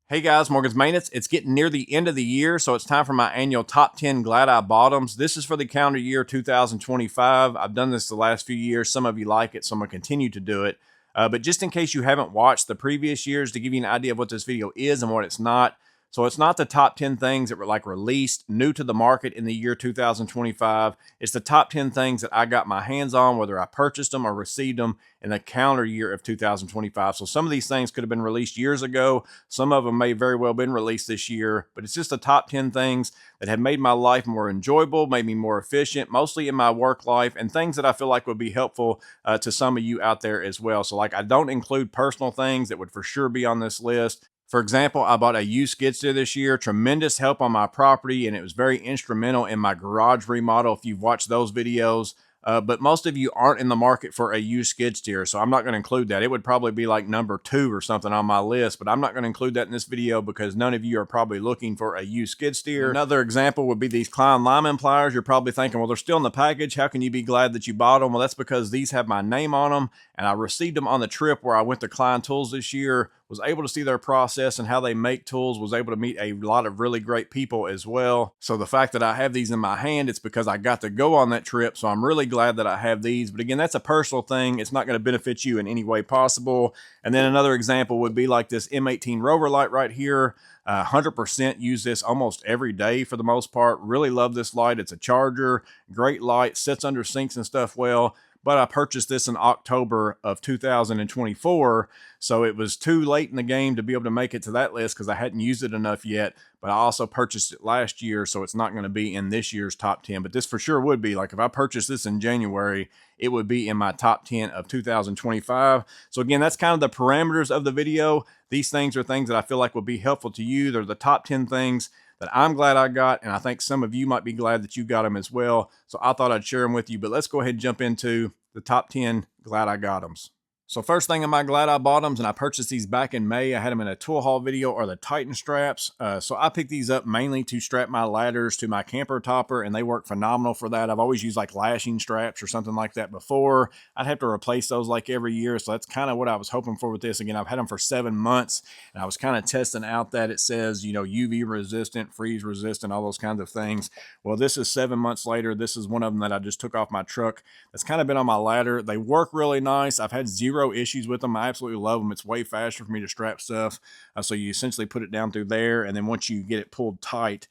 Hey guys, Morgan's Maintenance. It's getting near the end of the year, so it's time for my annual top 10 Glad I Bottoms. This is for the calendar year 2025. I've done this the last few years. Some of you like it, so I'm going to continue to do it. But just in case you haven't watched the previous years, to give you an idea of what this video is and what it's not. So it's not the top 10 things that were like released new to the market in the year 2025. It's the top 10 things that I got my hands on, whether I purchased them or received them in the calendar year of 2025. So some of these things could have been released years ago. Some of them may very well have been released this year, but it's just the top 10 things that have made my life more enjoyable, made me more efficient, mostly in my work life, and things that I feel like would be helpful to some of you out there as well. So like I don't include personal things that would for sure be on this list. For example, I bought a used skid steer this year, tremendous help on my property, and it was very instrumental in my garage remodel if you've watched those videos. But most of you aren't in the market for a used skid steer, so I'm not going to include that. It would probably be like number 2 or something on my list, but I'm not going to include that in this video because none of you are probably looking for a used skid steer. Another example would be these Klein lineman pliers. You're probably thinking, well, they're still in the package. How can you be glad that you bought them? Well, that's because these have my name on them, and I received them on the trip where I went to Klein Tools this year, was able to see their process and how they make tools, was able to meet a lot of really great people as well. So the fact that I have these in my hand, it's because I got to go on that trip. So I'm really glad that I have these. But again, that's a personal thing. It's not going to benefit you in any way possible. And then another example would be like this M18 rover light right here. 100% use this almost every day for the most part. Really love this light. It's a charger, great light, sits under sinks and stuff well. But I purchased this in October of 2024, so it was too late in the game to be able to make it to that list because I hadn't used it enough yet. But I also purchased it last year, so it's not going to be in this year's top 10. But this for sure would be. Like if I purchased this in January, it would be in my top 10 of 2025. So again, that's kind of the parameters of the video. These things are things that I feel like will be helpful to you. They're the top 10 things that I'm glad I got, and I think some of you might be glad that you got them as well. So I thought I'd share them with you, but let's go ahead and jump into the top 10 glad I got them. So first thing, am I glad I bought them, and I purchased these back in May. I had them in a tool haul video, or the Titan straps. So I picked these up mainly to strap my ladders to my camper topper, and they work phenomenal for that. I've always used like lashing straps or something like that before. I'd have to replace those like every year, so that's kind of what I was hoping for with this. Again, I've had them for 7 months, and I was kind of testing out that it says, you know, UV resistant, freeze resistant, all those kinds of things. Well, this is 7 months later. This is one of them that I just took off my truck. That's kind of been on my ladder. They work really nice. I've had zero issues with them. I absolutely love them. It's way faster for me to strap stuff. So you essentially put it down through there, and then once you get it pulled tight,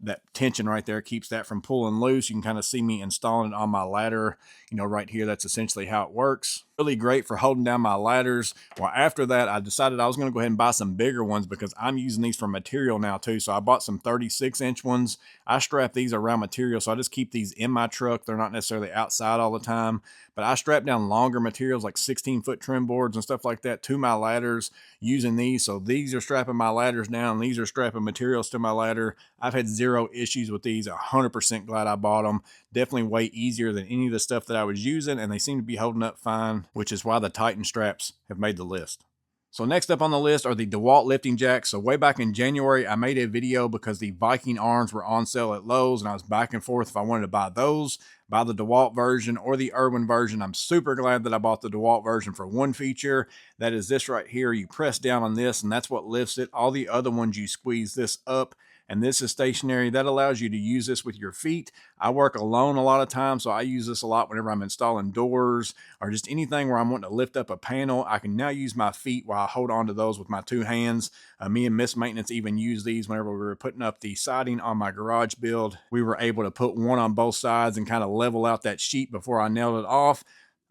that tension right there keeps that from pulling loose. You can kind of see me installing it on my ladder, you know, right here. That's essentially how it works. Really great for holding down my ladders. Well, after that, I decided I was going to go ahead and buy some bigger ones because I'm using these for material now too. So I bought some 36-inch ones. I strap these around material, so I just keep these in my truck. They're not necessarily outside all the time, but I strap down longer materials like 16-foot trim boards and stuff like that to my ladders using these. So these are strapping my ladders down. These are strapping materials to my ladder. I've had zero issues with these. 100% glad I bought them. Definitely way easier than any of the stuff that I was using, and they seem to be holding up fine, which is why the Titan straps have made the list. So next up on the list are the DeWalt lifting jacks. So way back in January, I made a video because the Viking arms were on sale at Lowe's, and I was back and forth if I wanted to buy those, buy the DeWalt version or the Irwin version. I'm super glad that I bought the DeWalt version for one feature. That is this right here. You press down on this, and that's what lifts it. All the other ones, you squeeze this up, and this is stationary. That allows you to use this with your feet. I work alone a lot of times, so I use this a lot whenever I'm installing doors or just anything where I'm wanting to lift up a panel. I can now use my feet while I hold on to those with my 2 hands. Me and Miss Maintenance even use these whenever we were putting up the siding on my garage build. We were able to put one on both sides and kind of level out that sheet before I nailed it off.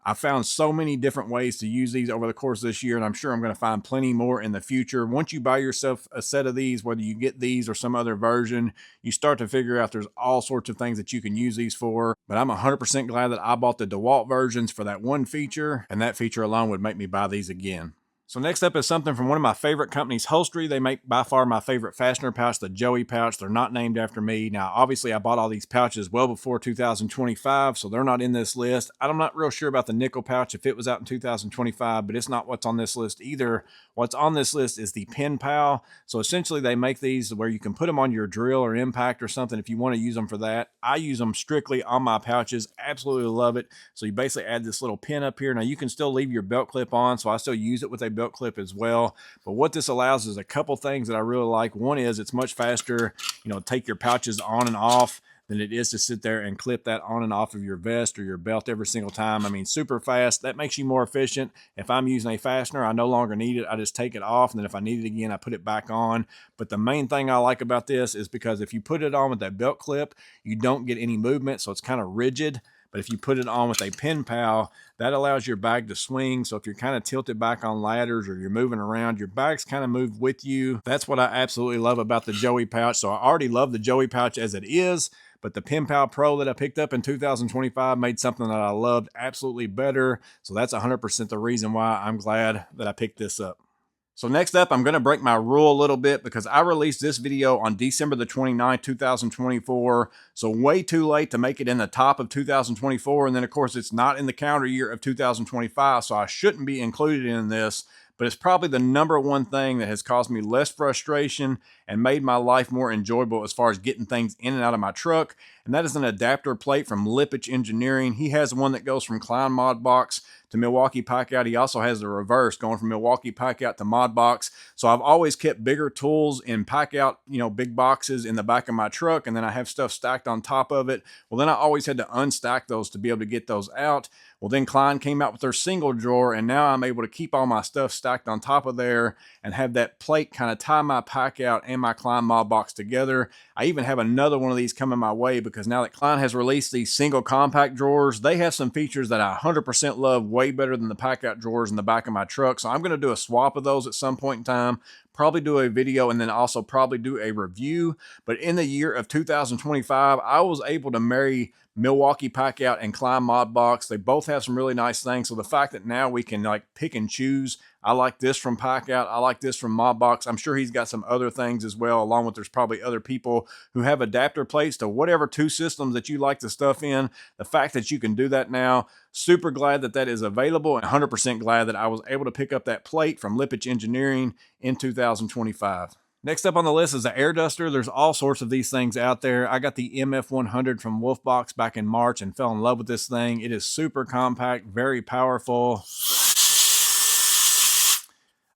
I found so many different ways to use these over the course of this year, and I'm sure I'm going to find plenty more in the future. Once you buy yourself a set of these, whether you get these or some other version, you start to figure out there's all sorts of things that you can use these for. But I'm 100% glad that I bought the DeWalt versions for that one feature, and that feature alone would make me buy these again. So next up is something from one of my favorite companies, Holstery. They make by far my favorite fastener pouch, the Joey pouch. They're not named after me. Now, obviously, I bought all these pouches well before 2025, so they're not in this list. I'm not real sure about the nickel pouch if it was out in 2025, but it's not what's on this list either. What's on this list is the Pen Pal. So essentially, they make these where you can put them on your drill or impact or something if you want to use them for that. I use them strictly on my pouches. Absolutely love it. So you basically add this little pin up here. Now, you can still leave your belt clip on, so I still use it with a belt clip as well. But what this allows is a couple things that I really like. One is it's much faster, you know, take your pouches on and off than it is to sit there and clip that on and off of your vest or your belt every single time. I mean, super fast. That makes you more efficient. If I'm using a fastener, I no longer need it. I just take it off, and then if I need it again, I put it back on. But the main thing I like about this is because if you put it on with that belt clip, you don't get any movement, so it's kind of rigid. But if you put it on with a pen pal, that allows your bag to swing. So if you're kind of tilted back on ladders or you're moving around, your bags kind of move with you. That's what I absolutely love about the Joey pouch. So I already love the Joey pouch as it is, but the Pen Pal Pro that I picked up in 2025 made something that I loved absolutely better. So that's 100% the reason why I'm glad that I picked this up. So next up, I'm going to break my rule a little bit because I released this video on December the 29th, 2024. So way too late to make it in the top of 2024. And then of course it's not in the calendar year of 2025. So I shouldn't be included in this, but it's probably the number one thing that has caused me less frustration and made my life more enjoyable as far as getting things in and out of my truck. And that is an adapter plate from Lippich Engineering. He has one that goes from Klein Modbox to Milwaukee Packout. He also has the reverse going from Milwaukee Packout to Modbox. So I've always kept bigger tools in Packout, you know, big boxes in the back of my truck, and then I have stuff stacked on top of it. Well, then I always had to unstack those to be able to get those out. Well, then Klein came out with their single drawer, and now I'm able to keep all my stuff stacked on top of there and have that plate kind of tie my Packout and my Klein Modbox together. I even have another one of these coming my way because now that Klein has released these single compact drawers, they have some features that I 100% love way better than the Packout drawers in the back of my truck. So I'm going to do a swap of those at some point in time, probably do a video, and then also probably do a review. But in the year of 2025, I was able to marry Milwaukee Packout and Klein Modbox. They both have some really nice things. So the fact that now we can like pick and choose, I like this from Packout, I like this from Modbox. I'm sure he's got some other things as well, along with there's probably other people who have adapter plates to whatever two systems that you like the stuff in. The fact that you can do that now, super glad that that is available, and 100% glad that I was able to pick up that plate from Lippich Engineering in 2025. Next up on the list is the air duster. There's all sorts of these things out there. I got the MF100 from Wolfbox back in March and fell in love with this thing. It is super compact, very powerful.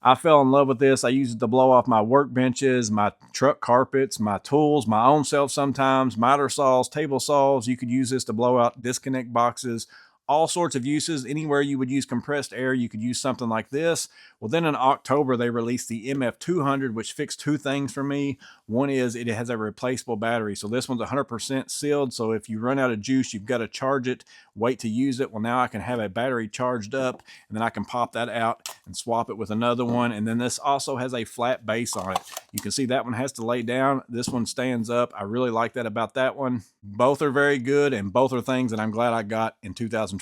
I fell in love with this. I use it to blow off my workbenches, my truck carpets, my tools, my own self sometimes, miter saws, table saws. You could use this to blow out disconnect boxes. All sorts of uses. Anywhere you would use compressed air, you could use something like this. Well, then in October, they released the MF200, which fixed two things for me. One is it has a replaceable battery. So this one's 100% sealed. So if you run out of juice, you've got to charge it, wait to use it. Well, now I can have a battery charged up, and then I can pop that out and swap it with another one. And then this also has a flat base on it. You can see that one has to lay down. This one stands up. I really like that about that one. Both are very good, and both are things that I'm glad I got in 2025.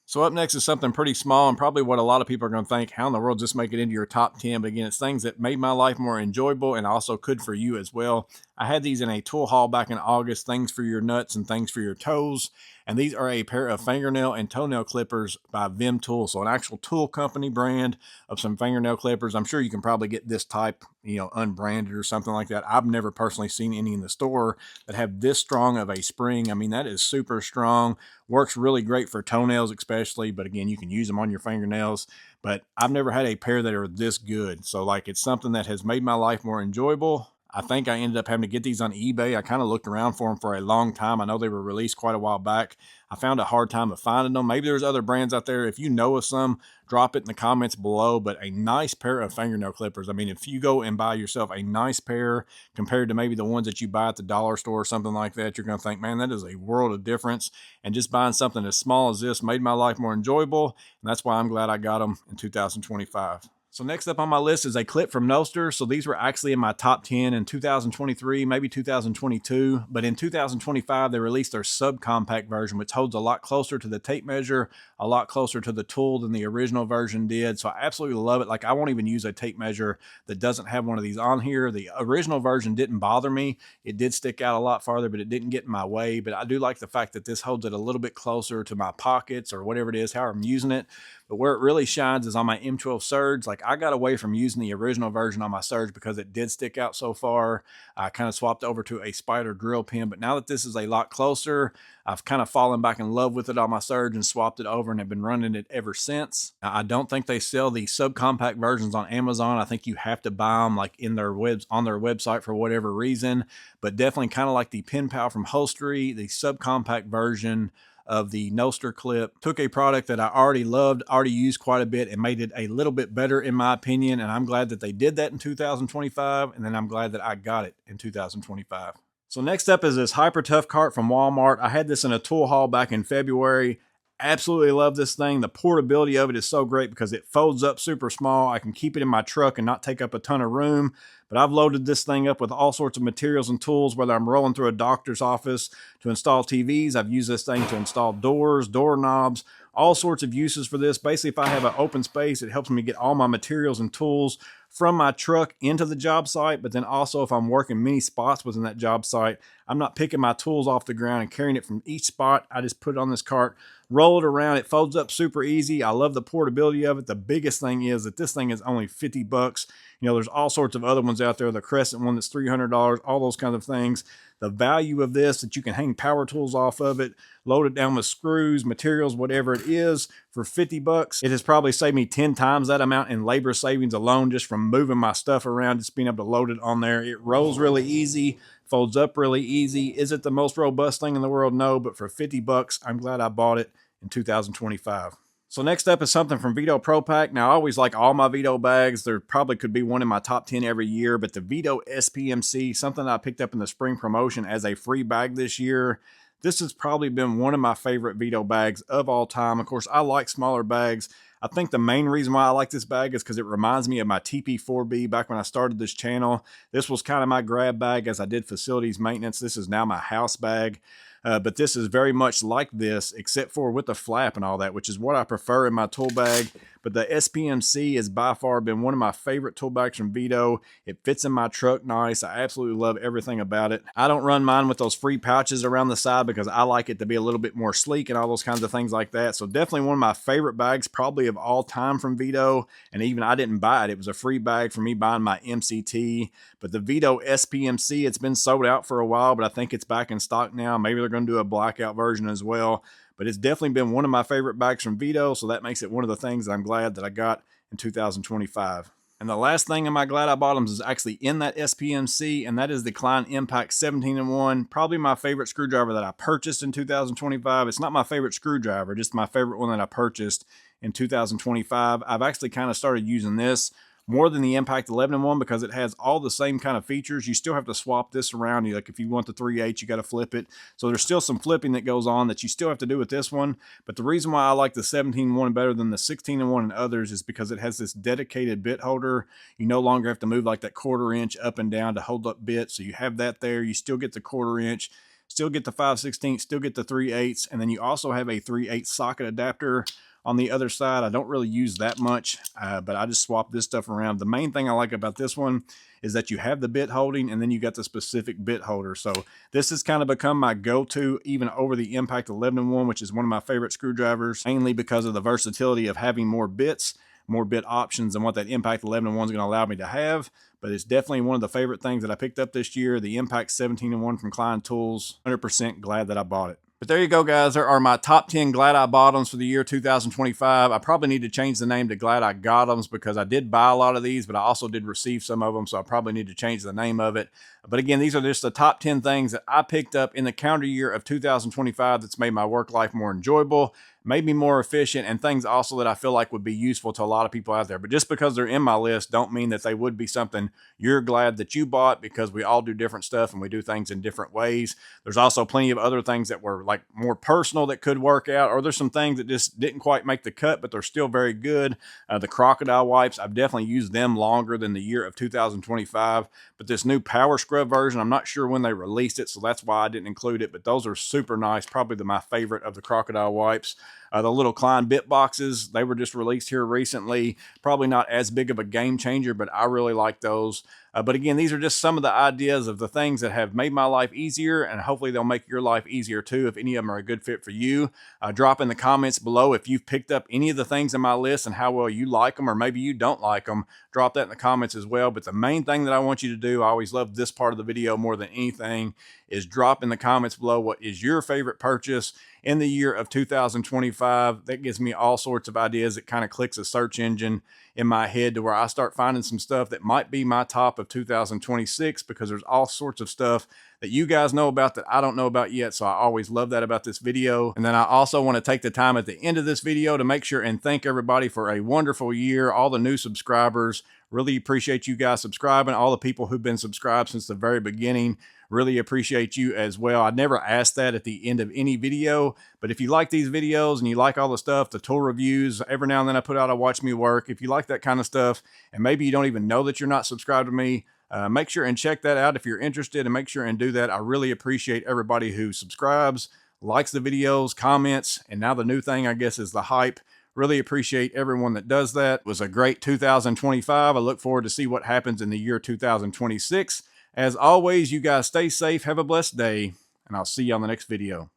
So up next is something pretty small and probably what a lot of people are going to think, how in the world does this make it into your top 10? But again, it's things that made my life more enjoyable and also could for you as well. I had these in a tool haul back in August, things for your nuts and things for your toes. And these are a pair of fingernail and toenail clippers by Vim Tools. So an actual tool company brand of some fingernail clippers. I'm sure you can probably get this type, you know, unbranded or something like that. I've never personally seen any in the store that have this strong of a spring. I mean, that is super strong. Works really great for toenails especially. But again, you can use them on your fingernails. But I've never had a pair that are this good. So like it's something that has made my life more enjoyable. I think I ended up having to get these on eBay. I kind of looked around for them for a long time. I know they were released quite a while back. I found a hard time of finding them. Maybe there's other brands out there. If you know of some, drop it in the comments below. But a nice pair of fingernail clippers. I mean, if you go and buy yourself a nice pair compared to maybe the ones that you buy at the dollar store or something like that, you're going to think, man, that is a world of difference. And just buying something as small as this made my life more enjoyable. And that's why I'm glad I got them in 2025. So next up on my list is a clip from Nolster. So these were actually in my top 10 in 2023, maybe 2022. But in 2025, they released their subcompact version, which holds a lot closer to the tape measure, a lot closer to the tool than the original version did. So I absolutely love it. Like I won't even use a tape measure that doesn't have one of these on here. The original version didn't bother me. It did stick out a lot farther, but it didn't get in my way. But I do like the fact that this holds it a little bit closer to my pockets or whatever it is, how I'm using it. But where it really shines is on my M12 Surge. Like, I got away from using the original version on my Surge because it did stick out so far. I kind of swapped over to a Spider drill pin, but now that this is a lot closer, I've kind of fallen back in love with it on my Surge and swapped it over and have been running it ever since. Now, I don't think they sell the subcompact versions on Amazon. I think you have to buy them like in their on their website for whatever reason, but definitely kind of like the Pen Pal from Holstery, the subcompact version of the Nolster clip took a product that I already loved, already used quite a bit, and made it a little bit better in my opinion. And I'm glad that they did that in 2025. And then I'm glad that I got it in 2025. So next up is this Hyper Tough cart from Walmart. I had this in a tool haul back in February. Absolutely love this thing. The portability of it is so great because it folds up super small. I can keep it in my truck and not take up a ton of room. But I've loaded this thing up with all sorts of materials and tools, whether I'm rolling through a doctor's office to install TVs. I've used this thing to install doors, doorknobs, all sorts of uses for this. Basically, if I have an open space, it helps me get all my materials and tools from my truck into the job site. But then also if I'm working many spots within that job site, I'm not picking my tools off the ground and carrying it from each spot. I just put it on this cart, roll it around. It folds up super easy. I love the portability of it. The biggest thing is that this thing is only 50 bucks. You know, there's all sorts of other ones out there. The Crescent one that's $300, all those kinds of things. The value of this, that you can hang power tools off of it, load it down with screws, materials, whatever it is, for 50 bucks. It has probably saved me 10 times that amount in labor savings alone just from moving my stuff around, just being able to load it on there. It rolls really easy, folds up really easy. Is it the most robust thing in the world? No, but for 50 bucks, I'm glad I bought it in 2025. So next up is something from Veto Pro Pac. Now, I always like all my Veto bags. There probably could be one in my top 10 every year, but the Veto SP-MC, something I picked up in the spring promotion as a free bag this year. This has probably been one of my favorite Veto bags of all time. Of course, I like smaller bags. I think the main reason why I like this bag is because it reminds me of my TP4B back when I started this channel. This was kind of my grab bag as I did facilities maintenance. This is now my house bag. But this is very much like this, except for with the flap and all that, which is what I prefer in my tool bag. But the SP-MC has by far been one of my favorite tool bags from Veto. It fits in my truck nice. I absolutely love everything about it. I don't run mine with those free pouches around the side because I like it to be a little bit more sleek and all those kinds of things like that. So definitely one of my favorite bags probably of all time from Veto. And even I didn't buy it. It was a free bag for me buying my MCT. But the Veto SP-MC, it's been sold out for a while, but I think it's back in stock now. Maybe they're going to do a blackout version as well. But it's definitely been one of my favorite bags from Veto, so that makes it one of the things that I'm glad that I got in 2025. And the last thing in my glad I bought is actually in that SP-MC, and that is the Klein Impact 17-in-1. Probably my favorite screwdriver that I purchased in 2025. It's not my favorite screwdriver, just my favorite one that I purchased in 2025. I've actually kind of started using this more than the Impact 11-in-1 because it has all the same kind of features. You still have to swap this around. Like if you want the 3/8, you got to flip it. So there's still some flipping that goes on that you still have to do with this one. But the reason why I like the 17-in-1 better than the 16-in-1 and others is because it has this dedicated bit holder. You no longer have to move like that 1/4 inch up and down to hold up bits. So you have that there. You still get the 1/4 inch, still get the 5/16, still get the 3/8, and then you also have a 3/8 socket adapter on the other side. I don't really use that much, but I just swap this stuff around. The main thing I like about this one is that you have the bit holding and then you got the specific bit holder. So this has kind of become my go-to even over the Impact 11-in-1, which is one of my favorite screwdrivers, mainly because of the versatility of having more bits, more bit options than what that Impact 11-in-1 is going to allow me to have. But it's definitely one of the favorite things that I picked up this year, the Impact 17-in-1 from Klein Tools. 100% glad that I bought it. But there you go, guys. There are my top 10 Glad I Bottoms for the year 2025. I probably need to change the name to Glad I Gottoms because I did buy a lot of these, but I also did receive some of them, so I probably need to change the name of it. But again, these are just the top 10 things that I picked up in the calendar year of 2025 that's made my work life more enjoyable, made me more efficient, and things also that I feel like would be useful to a lot of people out there. But just because they're in my list don't mean that they would be something you're glad that you bought, because we all do different stuff and we do things in different ways. There's also plenty of other things that were like more personal that could work out, or there's some things that just didn't quite make the cut, but they're still very good. The crocodile wipes, I've definitely used them longer than the year of 2025, but this new power scrub version, I'm not sure when they released it, so that's why I didn't include it, but those are super nice, probably my favorite of the crocodile wipes. The little Klein bit boxes, they were just released here recently. Probably not as big of a game changer, but I really like those. But again, these are just some of the ideas of the things that have made my life easier, and hopefully they'll make your life easier too if any of them are a good fit for you. Drop in the comments below if you've picked up any of the things in my list and how well you like them, or maybe you don't like them. Drop that in the comments as well. But the main thing that I want you to do, I always love this part of the video more than anything, is drop in the comments below what is your favorite purchase in the year of 2025. That gives me all sorts of ideas. It kind of clicks a search engine in my head to where I start finding some stuff that might be my top of 2026, because there's all sorts of stuff that you guys know about that I don't know about yet. So I always love that about this video. And then I also want to take the time at the end of this video to make sure and thank everybody for a wonderful year. All the new subscribers, really appreciate you guys subscribing. All the people who've been subscribed since the very beginning, really appreciate you as well. I never ask that at the end of any video, but if you like these videos and you like all the stuff, the tool reviews, every now and then I put out a watch me work. If you like that kind of stuff, and maybe you don't even know that you're not subscribed to me, make sure and check that out if you're interested, and make sure and do that. I really appreciate everybody who subscribes, likes the videos, comments, and now the new thing, I guess, is the hype. Really appreciate everyone that does that. It was a great 2025. I look forward to see what happens in the year 2026. As always, you guys stay safe, have a blessed day, and I'll see you on the next video.